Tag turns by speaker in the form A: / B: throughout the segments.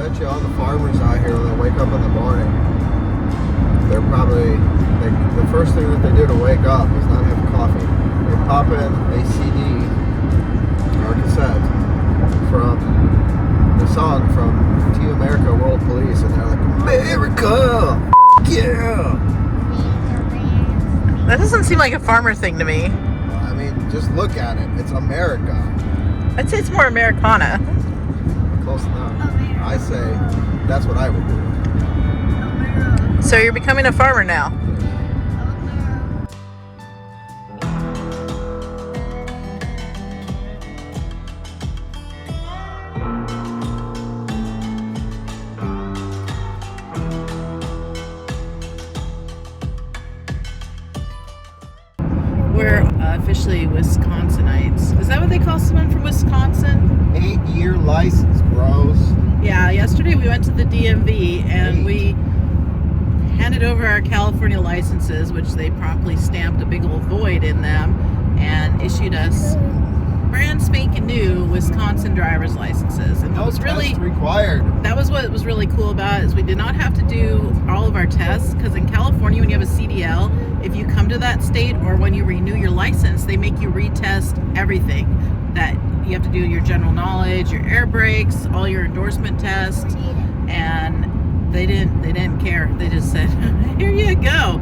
A: bet you all the farmers out here, when they wake up in the morning, they're probably, the first thing that they do to wake up is not have coffee. They pop in a CD or a cassette from the song from Team America World Police, and they're like, America! Yeah!
B: That doesn't seem like a farmer thing to me.
A: I mean, just look at it. It's America.
B: I'd say it's more Americana.
A: Close enough. I say that's what I would do.
B: So you're becoming a farmer now. We're officially Wisconsinites. Is that what they call someone from Wisconsin?
A: 8-year license, bros.
B: Yeah, yesterday we went to the DMV and we handed over our California licenses, which they promptly stamped a big old void in them and issued us brand spanking new Wisconsin driver's licenses. And
A: No
B: was really
A: test required.
B: that was what was really cool about it, is we did not have to do all of our tests, because in California, when you have a CDL, if you come to that state or when you renew your license, they make you retest everything. That you have to do your general knowledge, your air brakes, all your endorsement tests, and they didn't care. They just said, here you go.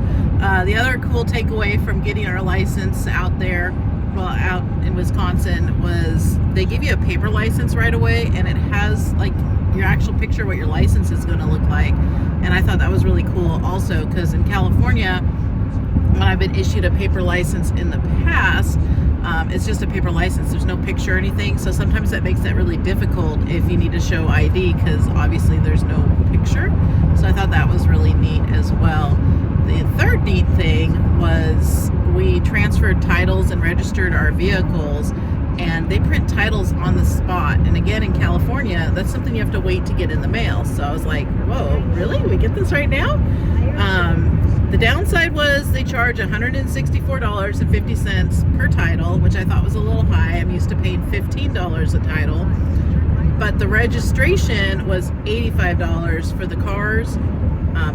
B: The other cool takeaway from getting our license out there, well, out in Wisconsin, was they give you a paper license right away, and it has like your actual picture of what your license is going to look like. And I thought that was really cool also, because in California, when I've been issued a paper license in the past, it's just a paper license. There's no picture or anything. So sometimes that makes it really difficult if you need to show ID, because obviously there's no picture. So I thought that was really neat as well. The third neat thing was we transferred titles and registered our vehicles, and they print titles on the spot. And again, in California, that's something you have to wait to get in the mail. So I was like, whoa, really? We get this right now? The downside was they charge $164.50 per title, which I thought was a little high. I'm used to paying $15 a title. But the registration was $85 for the cars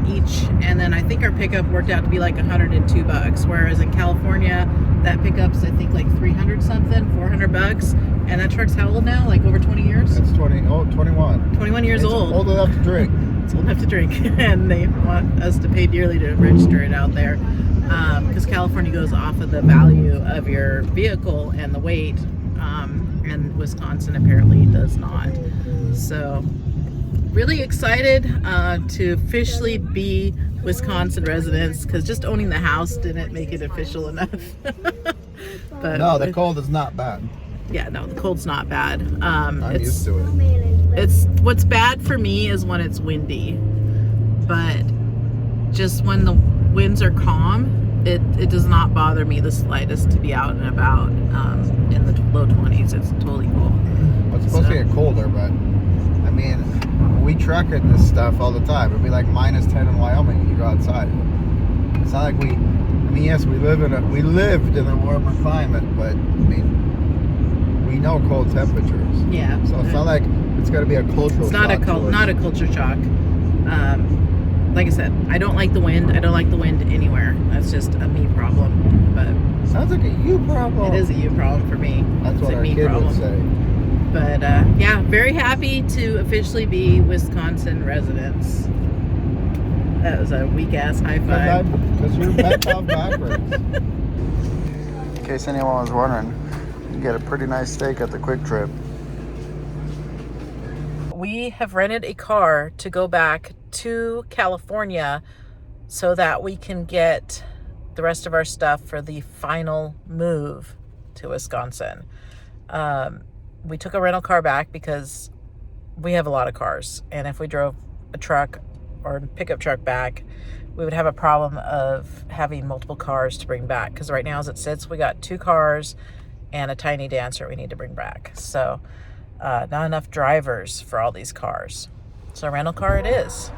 B: each. And then I think our pickup worked out to be like $102. Whereas in California, that pickup's I think like 300 something, $400. And that truck's how old now? Like over 20 years?
A: It's 21.
B: 21 years old.
A: Old enough to drink.
B: It's old enough to drink, and they want us to pay dearly to register it out there, because California goes off of the value of your vehicle and the weight, and Wisconsin apparently does not. So really excited to officially be Wisconsin residents, because just owning the house didn't make it official enough. But
A: No, the cold is not bad.
B: yeah, no, the cold's not bad.
A: I'm used to it.
B: It's what's bad for me is when it's windy, but just when the winds are calm, it does not bother me the slightest to be out and about in the low 20s. It's totally cool.
A: Well, it's supposed to get colder, but I mean, we truck in this stuff all the time. It'd be like -10 in Wyoming when you go outside. It's not like I mean, yes, we lived in a warmer climate, but I mean, we know cold temperatures.
B: Yeah.
A: So it's not like it's got to be a cultural.
B: It's not not a culture shock. Like I said, I don't like the wind. I don't like the wind anywhere. That's just a me problem. But
A: sounds like a you problem.
B: it is a you problem for me.
A: That's
B: It's
A: what
B: a
A: our
B: me
A: kid
B: problem.
A: would say.
B: But yeah, very happy to officially be Wisconsin residents. That was a weak ass high five.
A: Because you're bent off backwards. In case anyone was wondering, you get a pretty nice steak at the Quick Trip.
B: We have rented a car to go back to California so that we can get the rest of our stuff for the final move to Wisconsin. We took a rental car back because we have a lot of cars, and if we drove a truck or a pickup truck back, we would have a problem of having multiple cars to bring back, because right now as it sits, we got 2 cars and a tiny dancer we need to bring back. So not enough drivers for all these cars. So a rental car it is.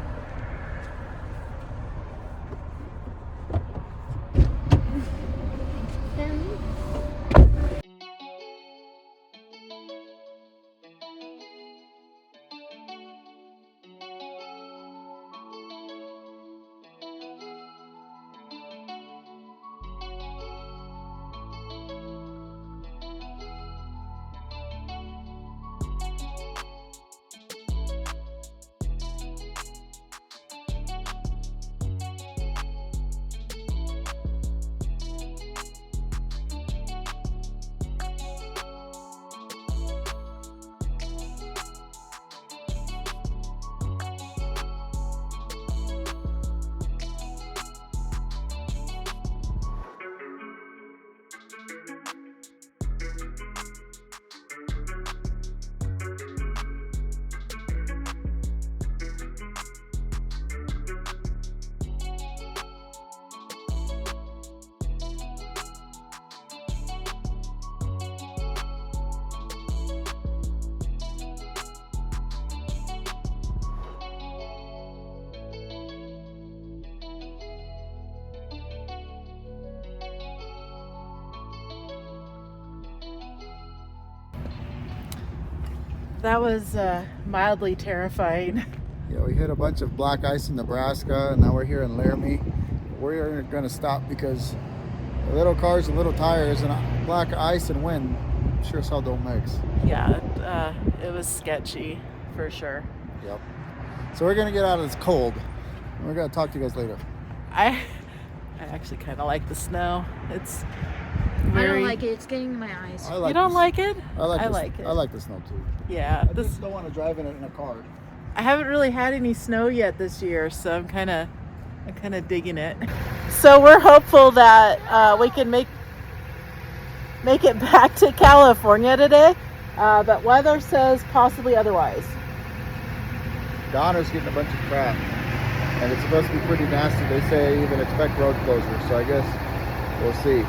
B: That was mildly terrifying.
A: Yeah, we hit a bunch of black ice in Nebraska, and now we're here in Laramie. We're going to stop because the little cars and little tires and black ice and wind sure as hell don't mix.
B: Yeah, it was sketchy for sure.
A: Yep. So we're going to get out of this cold. We're going to talk to you guys later.
B: I actually kind of like the snow. It's
C: I don't like it. It's getting in my eyes.
B: You don't like it?
A: I like
B: it.
A: I like the snow too.
B: Yeah.
A: I just don't want to drive in it in a car.
B: I haven't really had any snow yet this year, so I'm kind of digging it. So we're hopeful that we can make it back to California today, but weather says possibly otherwise.
A: Donner's getting a bunch of crap, and it's supposed to be pretty nasty. They say even expect road closures, so I guess we'll see.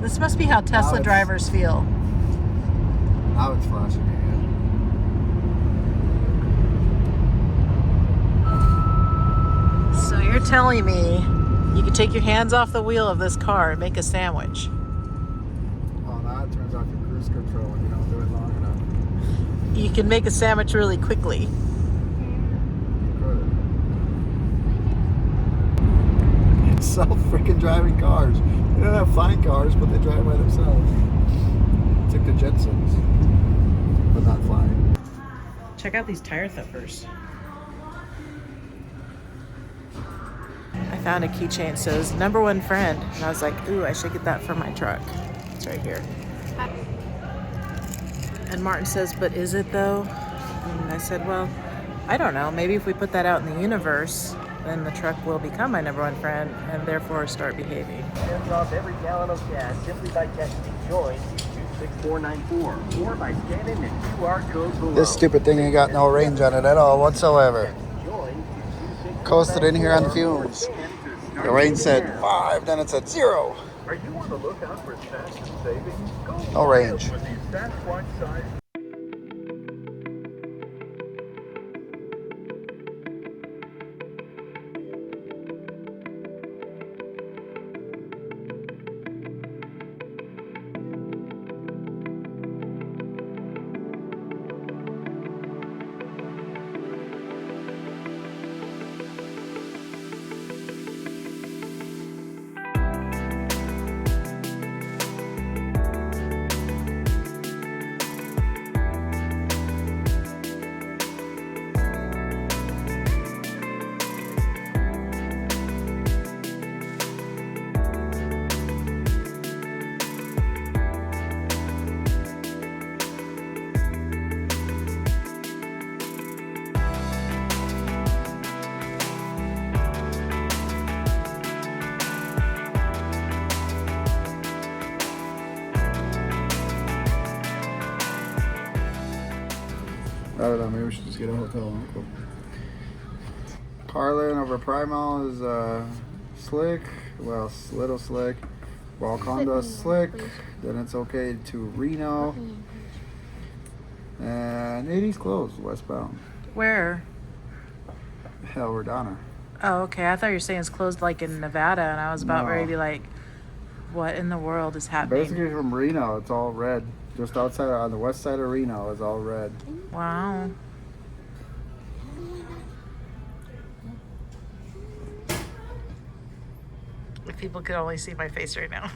B: This must be how Tesla drivers feel.
A: Now it's flashing again.
B: So you're telling me you can take your hands off the wheel of this car and make a sandwich?
A: Oh, now it turns off your cruise control when you don't do it long enough.
B: You can make a sandwich really quickly.
A: It's self-freaking driving cars. They don't have flying cars, but they drive by themselves. It's like the Jetsons, but not flying.
B: Check out these tire thumpers. I found a keychain that says #1 friend, and I was like, ooh, I should get that for my truck. It's right here. And Martin says, but is it though? And I said, well, I don't know. Maybe if we put that out in the universe, then the truck will become my #1 friend and therefore start behaving.
D: Hands off every gallon of gas simply by texting JOIN to 26494 or by scanning the QR code below.
A: This stupid thing ain't got no range on it at all whatsoever. Coasted in here on fumes. The range said 5, then it said 0.
D: Are you one of the lookout for snacks and savings? Go
A: No range.
D: with these Sasquatch size.
A: I don't know, maybe we should just get a hotel. Cool. Carlin over Primal is slick, well, little slick. Walconda slick, then it's okay to Reno. And 80's closed, westbound.
B: Where?
A: Hell, Redana.
B: Oh, okay. I thought you were saying it's closed like in Nevada, and I was about
A: No.
B: ready to be like, what in the world is happening?
A: Basically from Reno, it's all red. Just outside, on the west side of Reno, is all red.
B: Wow. If people could only see my face right now.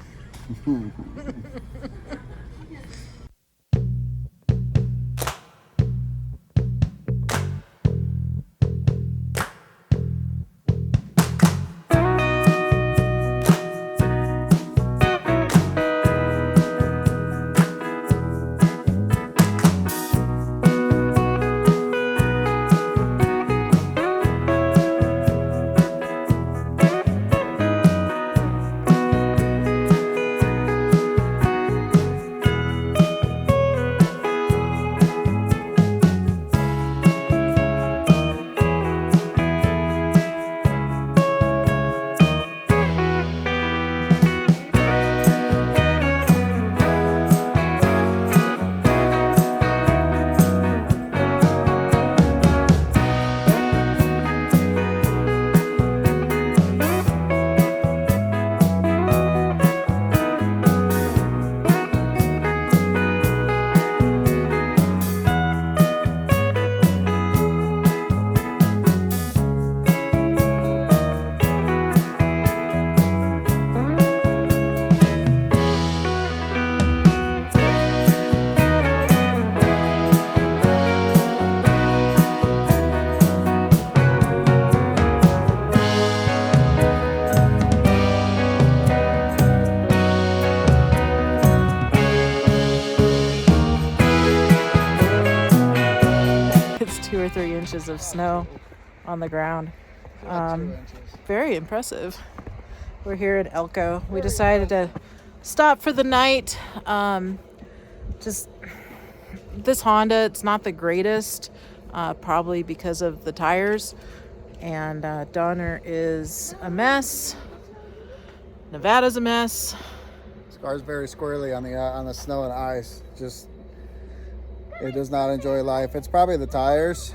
B: It's 2 or 3 inches of snow on the ground.
A: 2 inches.
B: Very impressive. We're here at Elko. We decided to stop for the night. Just this Honda, it's not the greatest, probably because of the tires. And Donner is a mess. Nevada's a mess.
A: This car's very squirrely on the snow and ice. Just, it does not enjoy life. It's probably the tires,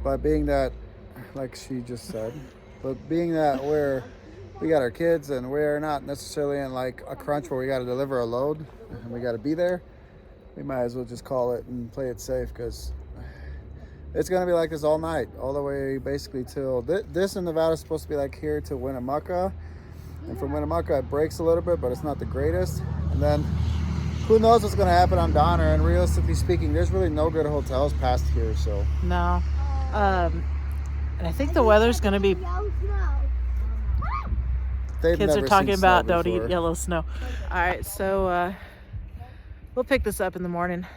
A: but being that, like she just said, but being that we got our kids and we're not necessarily in like a crunch where we got to deliver a load and we got to be there, we might as well just call it and play it safe, because it's going to be like this all night, all the way basically till this in Nevada is supposed to be like here to Winnemucca, and from Winnemucca it breaks a little bit, but it's not the greatest. And then who knows what's going to happen on Donner, and realistically speaking, there's really no good hotels past here, so.
B: No. And I think the weather's going to be...
A: They've
B: Kids are
A: never
B: talking
A: seen snow
B: about don't
A: before.
B: eat yellow snow. All right, so we'll pick this up in the morning.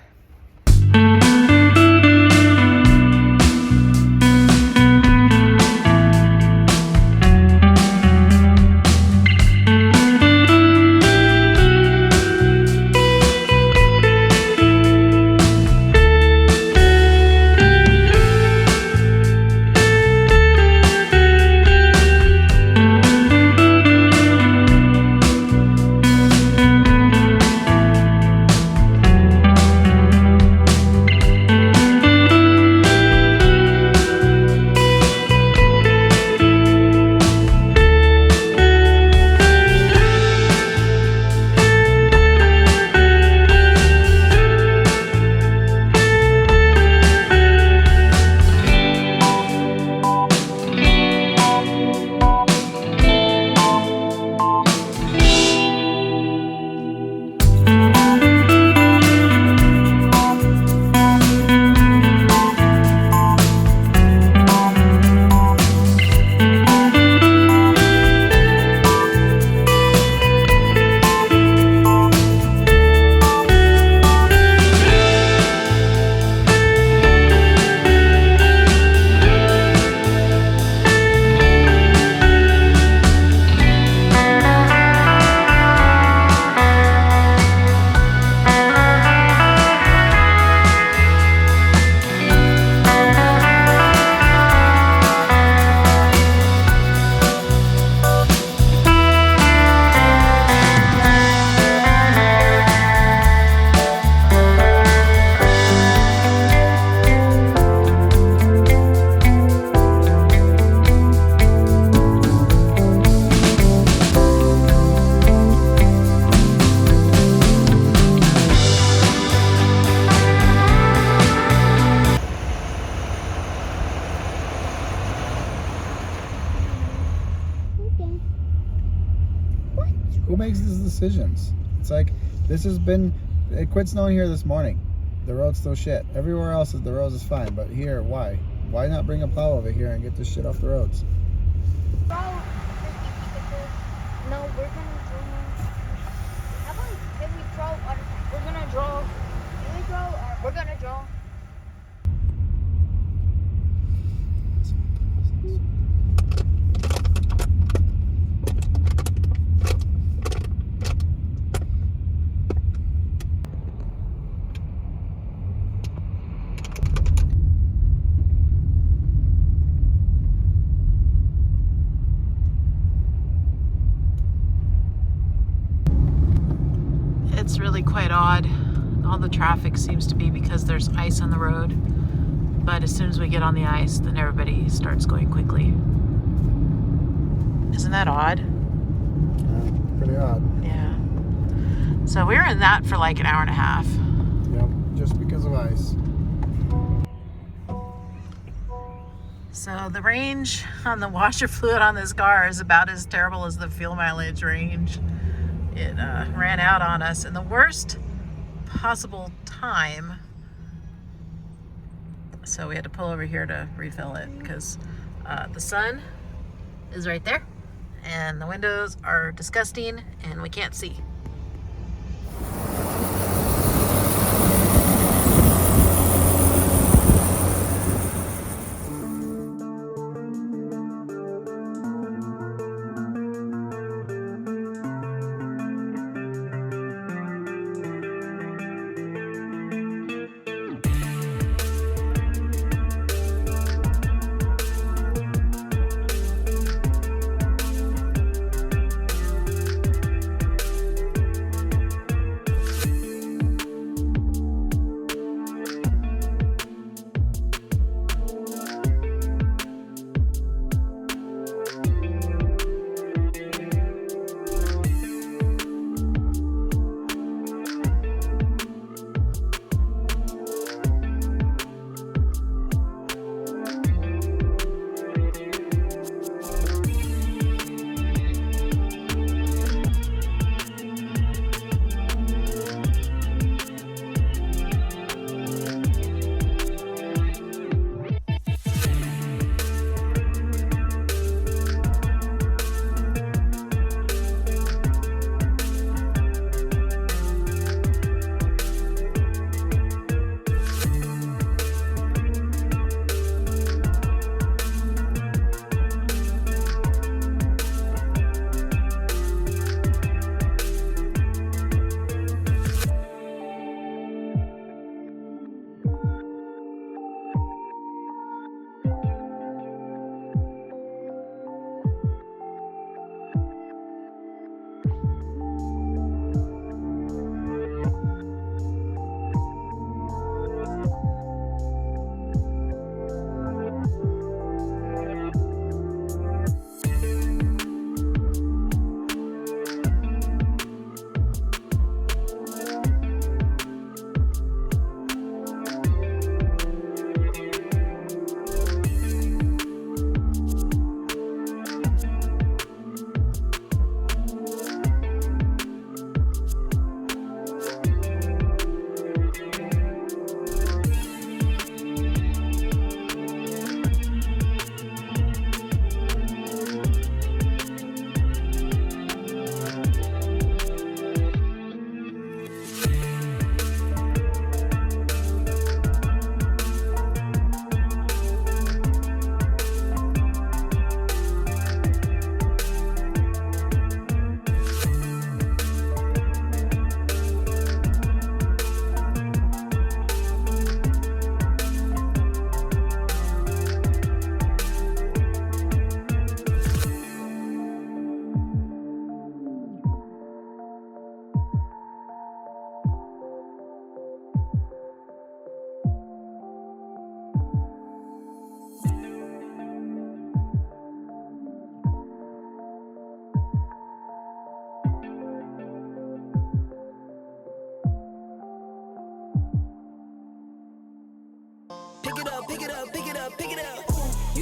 A: decisions. It's like, it quit snowing here this morning. The road's still shit. Everywhere else, the roads is fine, but here, why? Why not bring a plow over here and get this shit off the roads?
C: No, we're gonna draw. How about if we draw one? We're gonna draw. Do we draw or we're gonna draw?
B: It's really quite odd. All the traffic seems to be because there's ice on the road. But as soon as we get on the ice, then everybody starts going quickly. Isn't that odd?
A: Yeah, pretty odd.
B: Yeah. So we were in that for like an hour and a half.
A: Yep, just because of ice.
B: So the range on the washer fluid on this car is about as terrible as the fuel mileage range. It ran out on us in the worst possible time. So we had to pull over here to refill it because the sun is right there and the windows are disgusting and we can't see.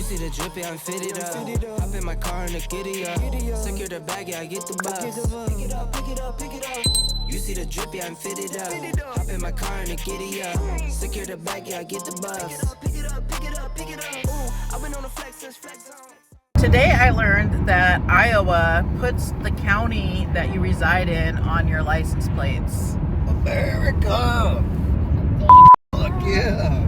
E: see the drippy, I'm fitted up. Hop in my car and the giddy up. Secure the bag, yeah, I get the bus. Pick it up, pick it up, pick it up. You see the drippy, I'm fitted up. Hop in my car and the giddy up. Secure the bag, yeah, I get the bus. Pick it up, pick it up, pick it up, pick it up. Ooh, I've been on the flex since flex zone.
B: Today I learned that Iowa puts the county that you reside in on your license plates.
A: America! Fuck yeah!